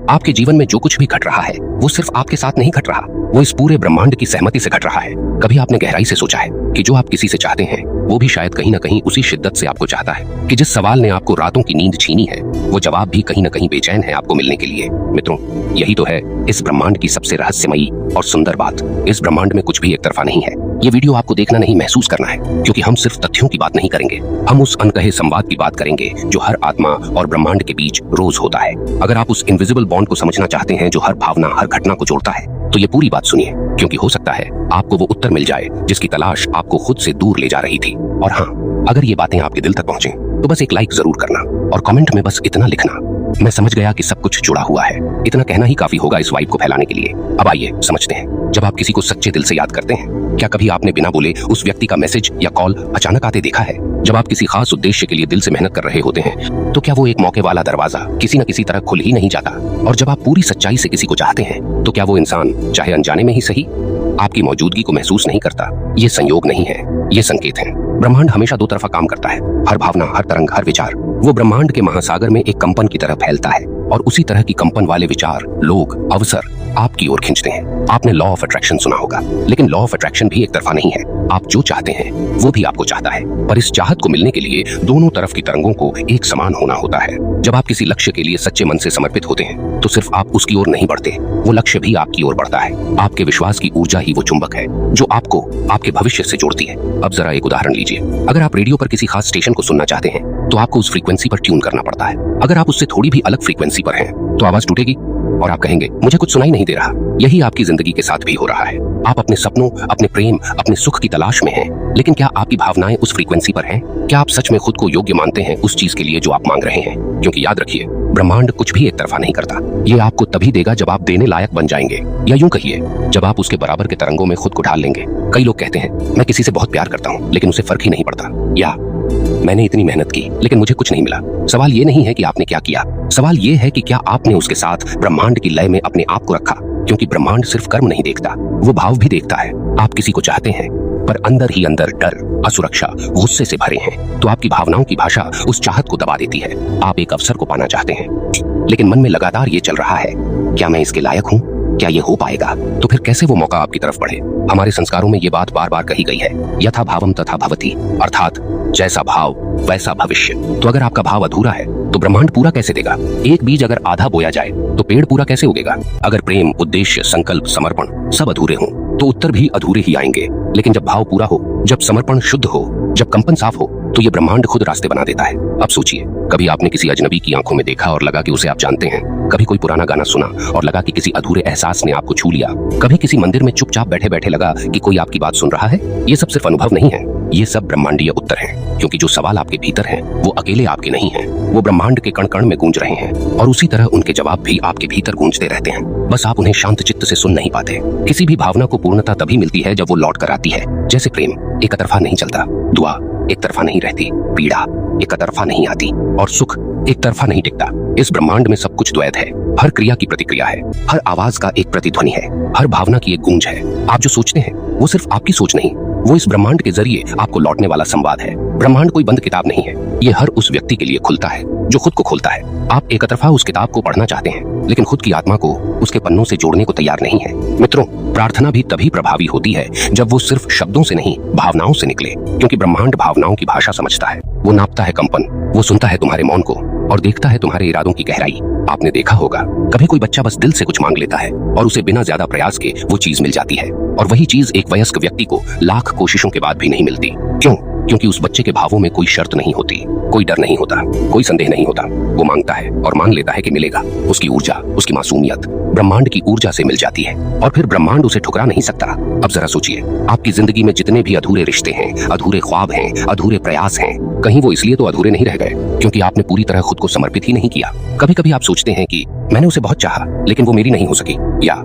आपके जीवन में जो कुछ भी घट रहा है वो सिर्फ आपके साथ नहीं घट रहा, वो इस पूरे ब्रह्मांड की सहमति से घट रहा है। कभी आपने गहराई से सोचा है कि जो आप किसी से चाहते हैं वो भी शायद कहीं ना कहीं उसी शिद्दत से आपको चाहता है कि जिस सवाल ने आपको रातों की नींद छीनी है वो जवाब भी कहीं ना कहीं बेचैन है आपको मिलने के लिए। मित्रों, यही तो है इस ब्रह्मांड की सबसे रहस्यमयी और सुंदर बात। इस ब्रह्मांड में कुछ भी एक तरफा नहीं है। ये वीडियो आपको देखना नहीं, महसूस करना है, क्योंकि हम सिर्फ तथ्यों की बात नहीं करेंगे, हम उस अनकहे संवाद की बात करेंगे जो हर आत्मा और ब्रह्मांड के बीच रोज होता है। अगर आप उस इनविजिबल बॉन्ड को समझना चाहते हैं जो हर भावना, हर घटना को जोड़ता है, तो ये पूरी बात सुनिए, क्योंकि हो सकता है आपको वो उत्तर मिल जाए जिसकी तलाश आपको खुद से दूर ले जा रही थी। और हाँ, अगर ये बातें आपके दिल तक पहुंचे तो बस एक लाइक जरूर करना और कमेंट में बस इतना लिखना, मैं समझ गया कि सब कुछ जुड़ा हुआ है। इतना कहना ही काफी होगा इस वाइब को फैलाने के लिए। अब आइए समझते हैं, जब आप किसी को सच्चे दिल से याद करते हैं, क्या कभी आपने बिना बोले उस व्यक्ति का मैसेज या कॉल अचानक आते देखा है? जब आप किसी खास उद्देश्य के लिए दिल से मेहनत कर रहे होते हैं तो क्या वो एक मौके वाला दरवाजा किसी न किसी तरह खुल ही नहीं जाता? और जब आप पूरी सच्चाई से किसी को चाहते हैं तो क्या वो इंसान, चाहे अनजाने में ही सही, आपकी मौजूदगी को महसूस नहीं करता? ये संयोग नहीं है, ये संकेत है। ब्रह्मांड हमेशा दो तरफा काम करता है। हर भावना, हर तरंग, हर विचार वो ब्रह्मांड के महासागर में एक कंपन की तरह फैलता है और उसी तरह की कंपन वाले विचार, लोग, अवसर आपकी ओर खींचते हैं। आपने लॉ ऑफ अट्रैक्शन सुना होगा, लेकिन लॉ ऑफ अट्रैक्शन भी एक तरफा नहीं है। आप जो चाहते हैं वो भी आपको चाहता है, पर इस चाहत को मिलने के लिए दोनों तरफ की तरंगों को एक समान होना होता है। जब आप किसी लक्ष्य के लिए सच्चे मन से समर्पित होते हैं तो सिर्फ आप उसकी ओर नहीं बढ़ते, वो लक्ष्य भी आपकी ओर बढ़ता है। आपके विश्वास की ऊर्जा ही वो चुंबक है जो आपको आपके भविष्य से जोड़ती है। अब जरा एक उदाहरण लीजिए, अगर आप रेडियो पर किसी खास स्टेशन को सुनना चाहते हैं तो आपको उस फ्रीक्वेंसी पर ट्यून करना पड़ता है। अगर आप उससे थोड़ी भी अलग फ्रीक्वेंसी पर हैं तो आवाज टूटेगी और आप कहेंगे मुझे कुछ सुनाई नहीं दे रहा। यही आपकी जिंदगी के साथ भी हो रहा है। आप अपने सपनों, अपने प्रेम, अपने सुख की तलाश में हैं, लेकिन क्या आपकी भावनाएं उस फ्रीक्वेंसी पर हैं? क्या आप सच में खुद को योग्य मानते हैं उस चीज के लिए जो आप मांग रहे हैं? क्योंकि याद रखिए, ब्रह्मांड कुछ भी एक तरफा नहीं करता। ये आपको तभी देगा जब आप देने लायक बन जाएंगे, या यूं कहिए जब आप उसके बराबर के तरंगों में खुद को ढाल लेंगे। कई लोग कहते हैं मैं किसी से बहुत प्यार करता हूँ लेकिन उसे फर्क ही नहीं पड़ता, या मैंने इतनी मेहनत की लेकिन मुझे कुछ नहीं मिला। सवाल ये नहीं है कि आपने क्या किया, सवाल ये है कि क्या आपने उसके साथ ब्रह्मांड की लय में अपने आप को रखा? क्योंकि ब्रह्मांड सिर्फ कर्म नहीं देखता, वो भाव भी देखता है। आप किसी को चाहते हैं पर अंदर ही अंदर डर, असुरक्षा, गुस्से से भरे हैं, तो आपकी भावनाओं की भाषा उस चाहत को दबा देती है। आप एक अवसर को पाना चाहते हैं लेकिन मन में लगातार ये चल रहा है, क्या मैं इसके लायक हूँ? क्या ये हो पाएगा? तो फिर कैसे वो मौका आपकी तरफ बढ़े? हमारे संस्कारों में ये बात बार बार कही गई है, यथा भावम तथा भवति, अर्थात जैसा भाव वैसा भविष्य। तो अगर आपका भाव अधूरा है तो ब्रह्मांड पूरा कैसे देगा? एक बीज अगर आधा बोया जाए तो पेड़ पूरा कैसे उगेगा? अगर प्रेम, उद्देश्य, संकल्प, समर्पण सब अधूरे हों तो उत्तर भी अधूरे ही आएंगे। लेकिन जब भाव पूरा हो, जब समर्पण शुद्ध हो, जब कंपन साफ हो, तो ये ब्रह्मांड खुद रास्ते बना देता है। अब सोचिए, कभी आपने किसी अजनबी की आंखों में देखा और लगा कि उसे आप जानते हैं? कभी कोई पुराना गाना सुना और लगा कि किसी अधूरे एहसास ने आपको छू लिया? कभी किसी मंदिर में चुपचाप बैठे बैठे लगा कि कोई आपकी बात सुन रहा है? ये सब सिर्फ अनुभव नहीं है, ये सब ब्रह्मांडीय उत्तर हैं, क्योंकि जो सवाल आपके भीतर हैं वो अकेले आपके नहीं हैं, वो ब्रह्मांड के कण कण में गूंज रहे हैं और उसी तरह उनके जवाब भी आपके भीतर गूंजते रहते हैं। बस आप उन्हें शांत चित्त से सुन नहीं पाते। किसी भी भावना को पूर्णता तभी मिलती है जब वो लौट कर आती है। जैसे प्रेम एक तरफा नहीं चलता, दुआ एक तरफा नहीं रहती, पीड़ा एक तरफा नहीं आती और सुख एक तरफा नहीं टिकता। इस ब्रह्मांड में सब कुछ द्वैत है। हर क्रिया की प्रतिक्रिया है, हर आवाज का एक प्रतिध्वनि है, हर भावना की एक गूंज है। आप जो सोचते हैं वो सिर्फ आपकी सोच नहीं, वो इस ब्रह्मांड के जरिए आपको लौटने वाला संवाद है। ब्रह्मांड कोई बंद किताब नहीं है, ये हर उस व्यक्ति के लिए खुलता है जो खुद को खोलता है। आप एक तरफा उस किताब को पढ़ना चाहते हैं लेकिन खुद की आत्मा को उसके पन्नों से जोड़ने को तैयार नहीं है। मित्रों, प्रार्थना भी तभी प्रभावी होती है जब वो सिर्फ शब्दों से नहीं, भावनाओं से निकले, क्योंकि ब्रह्मांड भावनाओं की भाषा समझता है। वो नापता है कंपन, वो सुनता है तुम्हारे मौन को और देखता है तुम्हारे इरादों की गहराई। आपने देखा होगा, कभी कोई बच्चा बस दिल से कुछ मांग लेता है और उसे बिना ज्यादा प्रयास के वो चीज मिल जाती है, और वही चीज एक वयस्क व्यक्ति को लाख कोशिशों के बाद भी नहीं मिलती। क्यों? क्योंकि उस बच्चे के भावों में कोई शर्त नहीं होती, कोई डर नहीं होता, कोई संदेह नहीं होता। वो मांगता है और मान लेता है कि मिलेगा। उसकी ऊर्जा, उसकी मासूमियत ब्रह्मांड की ऊर्जा से मिल जाती है और फिर ब्रह्मांड उसे ठुकरा नहीं सकता। अब जरा सोचिए, आपकी जिंदगी में जितने भी अधूरे रिश्ते हैं, अधूरे ख्वाब हैं, अधूरे प्रयास हैं, कहीं वो इसलिए तो अधूरे नहीं रह गए क्योंकि आपने पूरी तरह खुद को समर्पित ही नहीं किया। कभी कभी आप सोचते हैं कि मैंने उसे बहुत चाहा लेकिन वो मेरी नहीं हो सकी, या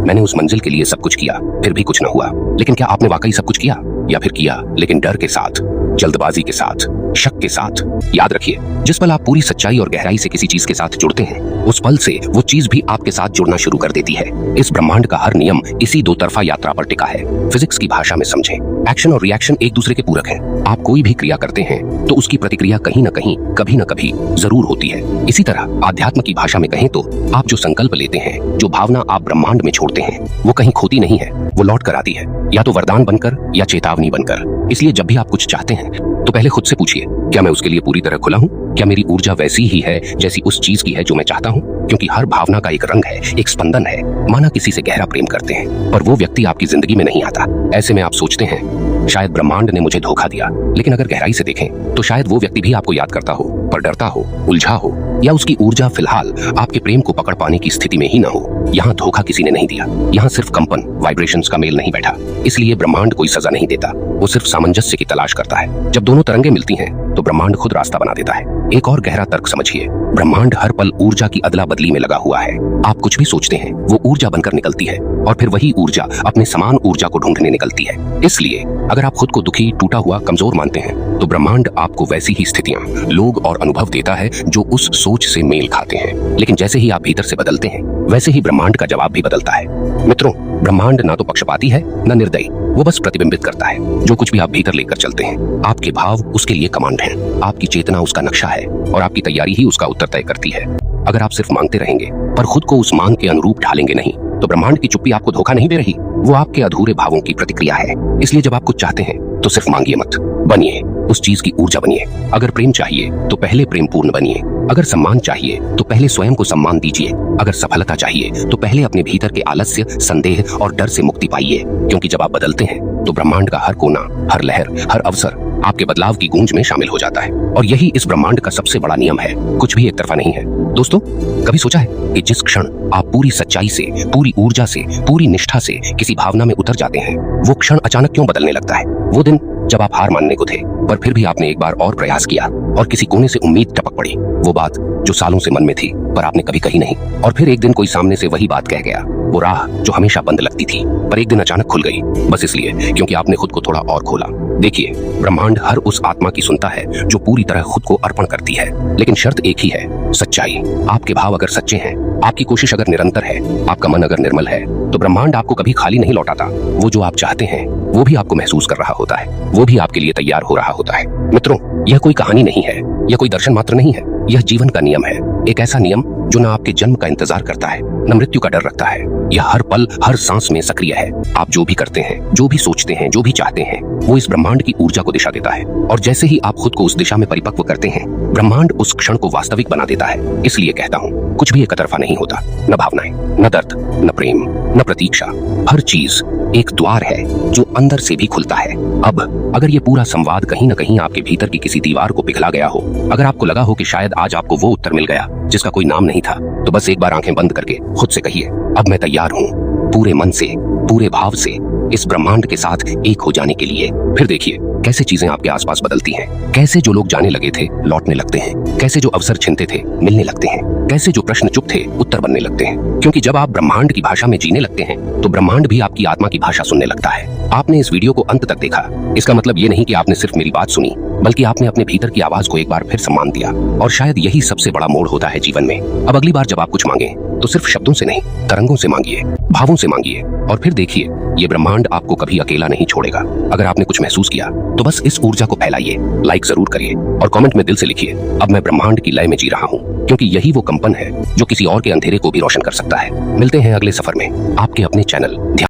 मैंने उस मंजिल के लिए सब कुछ किया फिर भी कुछ न हुआ। लेकिन क्या आपने वाकई सब कुछ किया, या फिर किया लेकिन डर के साथ, जल्दबाजी के साथ, शक के साथ? याद रखिए, जिस पल आप पूरी सच्चाई और गहराई से किसी चीज के साथ जुड़ते हैं उस पल से वो चीज भी आपके साथ जुड़ना शुरू कर देती है। इस ब्रह्मांड का हर नियम इसी दो तरफा यात्रा पर टिका है। फिजिक्स की भाषा में समझें, एक्शन और रिएक्शन एक दूसरे के पूरक हैं। आप कोई भी क्रिया करते हैं तो उसकी प्रतिक्रिया कहीं न कहीं, कभी न कभी जरूर होती है। इसी तरह आध्यात्म की भाषा में कहें तो आप जो संकल्प लेते हैं, जो भावना आप ब्रह्मांड में छोड़ते हैं, वो कहीं खोती नहीं है, वो लौट कर आती है, या तो वरदान बनकर या चेतावनी बनकर। इसलिए जब भी आप कुछ चाहते हैं तो पहले खुद से पूछिए, क्या मैं उसके लिए पूरी तरह खुला हूँ? क्या मेरी ऊर्जा वैसी ही है जैसी उस चीज की है जो मैं चाहता हूँ? क्योंकि हर भावना का एक रंग है, एक स्पंदन है। माना किसी से गहरा प्रेम करते हैं पर वो व्यक्ति आपकी जिंदगी में नहीं आता। ऐसे में आप सोचते हैं शायद ब्रह्मांड ने मुझे धोखा दिया, लेकिन अगर गहराई से देखें तो शायद वो व्यक्ति भी आपको याद करता हो, पर डरता हो, उलझा हो, या उसकी ऊर्जा फिलहाल आपके प्रेम को पकड़ पाने की स्थिति में ही ना हो। यहाँ धोखा किसी ने नहीं दिया, यहाँ सिर्फ कंपन, वाइब्रेशंस का मेल नहीं बैठा। इसलिए ब्रह्मांड कोई सजा नहीं देता, वो सिर्फ सामंजस्य की तलाश करता है। जब दोनों तरंगें मिलती हैं तो ब्रह्मांड खुद रास्ता बना देता है। एक और गहरा तर्क समझिए, ब्रह्मांड हर पल ऊर्जा की अदला बदली में लगा हुआ है। आप कुछ भी सोचते हैं वो ऊर्जा बनकर निकलती है और फिर वही ऊर्जा अपने समान ऊर्जा को ढूंढने निकलती है। इसलिए अगर आप खुद को दुखी, टूटा हुआ, कमजोर मानते हैं तो ब्रह्मांड आपको वैसी ही स्थितियां, लोग और अनुभव देता है जो उस सोच से मेल खाते हैं। लेकिन जैसे ही आप भीतर से बदलते हैं वैसे ही ब्रह्मांड का जवाब भी बदलता है। मित्रों, ब्रह्मांड ना तो पक्षपाती है न निर्दयी, वो बस प्रतिबिंबित करता है। जो कुछ भी आप भीतर लेकर चलते हैं, आपके भाव उसके लिए कमांड हैं, आपकी चेतना उसका नक्शा है और आपकी तैयारी ही उसका उत्तर तय करती है। अगर आप सिर्फ मांगते रहेंगे पर खुद को उस मांग के अनुरूप ढालेंगे नहीं तो ब्रह्मांड की चुप्पी आपको धोखा नहीं दे रही, वो आपके अधूरे भावों की प्रतिक्रिया है। इसलिए जब आप कुछ चाहते हैं तो सिर्फ मांगिए मत, बनिए, उस चीज की ऊर्जा बनिए। अगर प्रेम चाहिए तो पहले प्रेम पूर्ण बनिए। अगर सम्मान चाहिए तो पहले स्वयं को सम्मान दीजिए। अगर सफलता चाहिए तो पहले अपने भीतर के आलस्य, संदेह और डर से मुक्ति पाइए। क्योंकि जब आप बदलते हैं तो ब्रह्मांड का हर कोना, हर लहर, हर अवसर आपके बदलाव की गूंज में शामिल हो जाता है। और यही इस ब्रह्मांड का सबसे बड़ा नियम है, कुछ भी एक तरफा नहीं है। दोस्तों, कभी सोचा है कि जिस क्षण आप पूरी सच्चाई से, पूरी ऊर्जा से, पूरी निष्ठा से किसी भावना में उतर जाते हैं, वो क्षण अचानक क्यों बदलने लगता है? वो दिन जब आप हार मानने को थे पर फिर भी आपने एक बार और प्रयास किया और किसी कोने से उम्मीद टपक पड़ी। वो बात जो सालों से मन में थी पर आपने कभी कही नहीं, और फिर एक दिन कोई सामने से वही बात कह गया। वो राह जो हमेशा बंद लगती थी पर एक दिन अचानक खुल गई, बस इसलिए क्योंकि आपने खुद को थोड़ा और खोला। देखिए, ब्रह्मांड हर उस आत्मा की सुनता है जो पूरी तरह खुद को अर्पण करती है, लेकिन शर्त एक ही है, सच्चाई। आपके भाव अगर सच्चे हैं, आपकी कोशिश अगर निरंतर है, आपका मन अगर निर्मल है, तो ब्रह्मांड आपको कभी खाली नहीं लौटाता। वो जो आप चाहते हैं वो भी आपको महसूस कर रहा होता है, वो भी आपके लिए तैयार हो रहा होता है। मित्रों, यह कोई कहानी नहीं है, यह कोई दर्शन मात्र नहीं है, यह जीवन का नियम है। एक ऐसा नियम जो न आपके जन्म का इंतजार करता है, न मृत्यु का डर रखता है। यह हर पल, हर सांस में सक्रिय है। आप जो भी करते हैं, जो भी सोचते हैं, जो भी चाहते हैं, वो इस ब्रह्मांड की ऊर्जा को दिशा देता है। और जैसे ही आप खुद को उस दिशा में परिपक्व करते हैं, ब्रह्मांड उस क्षण को वास्तविक बना देता है। इसलिए कहता हूँ, कुछ भी एक तरफा नहीं होता, न भावनाएं, न दर्द, न प्रेम, न प्रतीक्षा। हर चीज एक द्वार है जो अंदर से भी खुलता है। अब अगर ये पूरा संवाद कहीं न कहीं आपके भीतर की किसी दीवार को पिघला गया हो, अगर आपको लगा हो कि शायद आज आपको वो उत्तर मिल गया जिसका कोई नाम नहीं था, तो बस एक बार आंखें बंद करके खुद से कहिए, अब मैं तैयार हूँ पूरे मन से, पूरे भाव से इस ब्रह्मांड के साथ एक हो जाने के लिए। फिर देखिए कैसे चीजें आपके आसपास बदलती हैं, कैसे जो लोग जाने लगे थे लौटने लगते हैं, कैसे जो अवसर छिनते थे मिलने लगते हैं, कैसे जो प्रश्न चुप थे उत्तर बनने लगते हैं। क्योंकि जब आप ब्रह्मांड की भाषा में जीने लगते हैं तो ब्रह्मांड भी आपकी आत्मा की भाषा सुनने लगता है। आपने इस वीडियो को अंत तक देखा, इसका मतलब ये नहीं कि आपने सिर्फ मेरी बात सुनी, बल्कि आपने अपने भीतर की आवाज को एक बार फिर सम्मान दिया। और शायद यही सबसे बड़ा मोड़ होता है जीवन में। अब अगली बार जब आप कुछ मांगे तो सिर्फ शब्दों से नहीं, तरंगों से मांगिए, भावों से मांगिए। और फिर देखिए, ये ब्रह्मांड आपको कभी अकेला नहीं छोड़ेगा। अगर आपने कुछ महसूस किया तो बस इस ऊर्जा को फैलाइए, लाइक जरूर करिए और कमेंट में दिल से लिखिए, अब मैं ब्रह्मांड की लय में जी रहा हूँ। क्योंकि यही वो कंपन है जो किसी और के अंधेरे को भी रोशन कर सकता है। मिलते हैं अगले सफर में आपके अपने चैनल